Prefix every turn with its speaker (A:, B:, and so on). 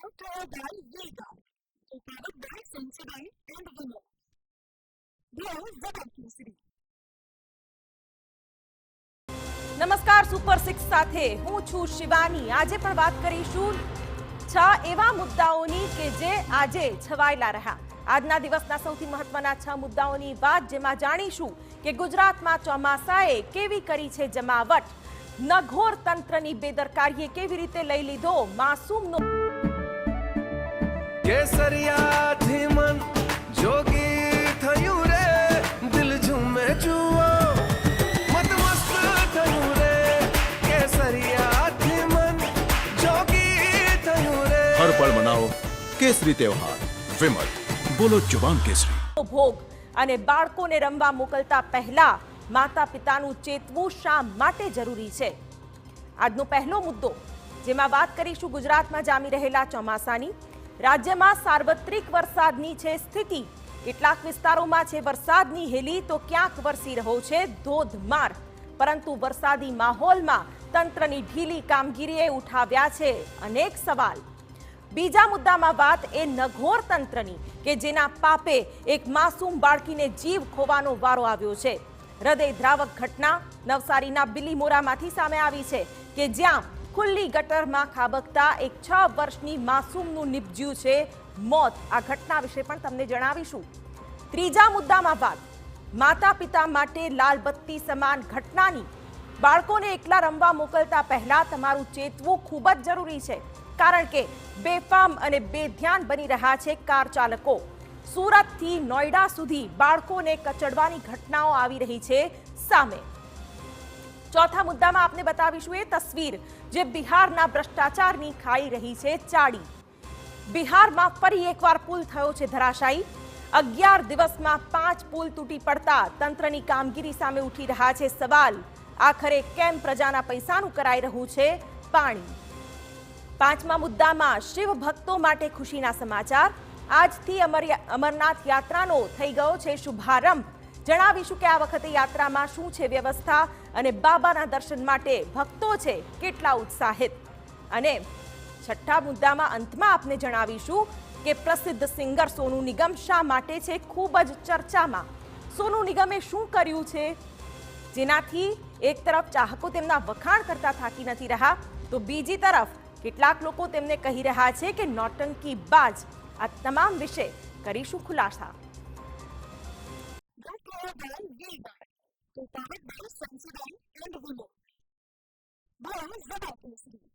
A: Dr. Vega, prepared by Sensodyne and Willow. Here's the City.
B: નમસ્કાર, super 6 સાથે હું છું શિવાની. આજે પણ વાત કરીશું 6 એવા મુદ્દાઓની કે જે આજે છવાયેલા રહ્યા. આજના દિવસના સૌથી મહત્વના 6 મુદ્દાઓની વાત, જેમાં જાણીશું કે ગુજરાતમાં ચોમાસાએ કેવી કરી છે જમાવટ, નઘોર તંત્રની બેદરકારીએ કેવી રીતે લઈ લીધો માસૂમનો
C: કેસરિયાથી મન જોગી થયું રે, દિલ ઝૂમે જુઓ મત મસ્ત થયું રે, કેસરિયાથી મન જોગી થયું રે.
D: હર પળ મનાવો કેસરી તહેવાર. વિમલ, બોલો જુબાન કેસરી.
B: ભોગ અને બાળકોને રમવા મોકલતા પહેલા માતા પિતાનું ચેતવું શા માટે જરૂરી છે? આજનો પહેલો મુદ્દો, જેમાં વાત કરીશું ગુજરાતમાં જામી રહેલા ચોમાસાની. રાજ્યમાં સાર્વત્રિક વરસાદની છે સ્થિતિ. કેટલાક વિસ્તારોમાં છે વરસાદની હેલી, તો ક્યાંક વરસી રહ્યો છે ધોધમાર. પરંતુ વરસાદી માહોલમાં તંત્રની ઢીલી કામગીરીએ ઉઠાવ્યા છે અનેક સવાલ. બીજા મુદ્દામાં વાત એ નઘોર તંત્રની, કે જેના પાપે એક માસૂમ બાળકીને જીવ ખોવાનો વારો આવ્યો છે. હૃદયદ્રાવક ઘટના નવસારીના બિલીમોરામાંથી સામે આવી છે, કે જ્યાં ખુલ્લી ગટરમાં ખાબકતા એક 6 વર્ષની માસૂમનું નિપજ્યું છે મોત. આ ઘટના વિશે પણ તમને જણાવીશું. ત્રીજા મુદ્દામાં વાત માતા પિતા માટે લાલબત્તી સમાન ઘટનાની. બાળકોને એકલા રમવા મોકલતા પહેલા તમારું ચેતવું ખૂબ જ જરૂરી છે, કારણ કે બેફામ અને બેધ્યાન બની રહ્યા છે કાર ચાલકો. સુરતથી નોઈડા સુધી બાળકોને કચડવાની ઘટનાઓ આવી રહી છે સામે. ચોથા મુદ્દામાં આપને બતાવીશું એ તસવીર, જે બિહારના ભ્રષ્ટાચારની ખાઈ રહી છે ચાડી. બિહારમાં ફરી એકવાર પુલ થયો છે ધરાશાયી. 11 દિવસમાં 5 પુલ તૂટી પડતા તંત્રની કામગીરી સામે ઉઠી રહ્યા છે સવાલ. આખરે કેમ પ્રજાના પૈસાનું કરાઈ રહ્યું છે પાણી? પાંચમા મુદ્દામાં શિવ ભક્તો માટે ખુશીના સમાચાર. આજથી અમરનાથ યાત્રાનો થઈ ગયો છે શુભારંભ. જણાવીશું કે આ વખતે યાત્રામાં શું છે વ્યવસ્થા, અને બાબાના દર્શન માટે ભક્તો છે કેટલા ઉત્સાહિત. અને છઠ્ઠા મુદ્દામાં અંતમાં આપને જણાવીશું કે પ્રસિદ્ધ સિંગર સોનુ નિગમ શા માટે છે ખૂબ જ ચર્ચામાં. સોનુ નિગમે શું કર્યું છે, જેનાથી એક તરફ ચાહકો તેમના વખાણ કરતા થાકી નથી રહ્યા, તો બીજી તરફ કેટલાક લોકો તેમને કહી રહ્યા છે કે નોટંકી બાજ. આ તમામ વિશે કરીશું ખુલાસા.
A: Dr. Vega, prepared by Sensodyne and Willow. Here's the City.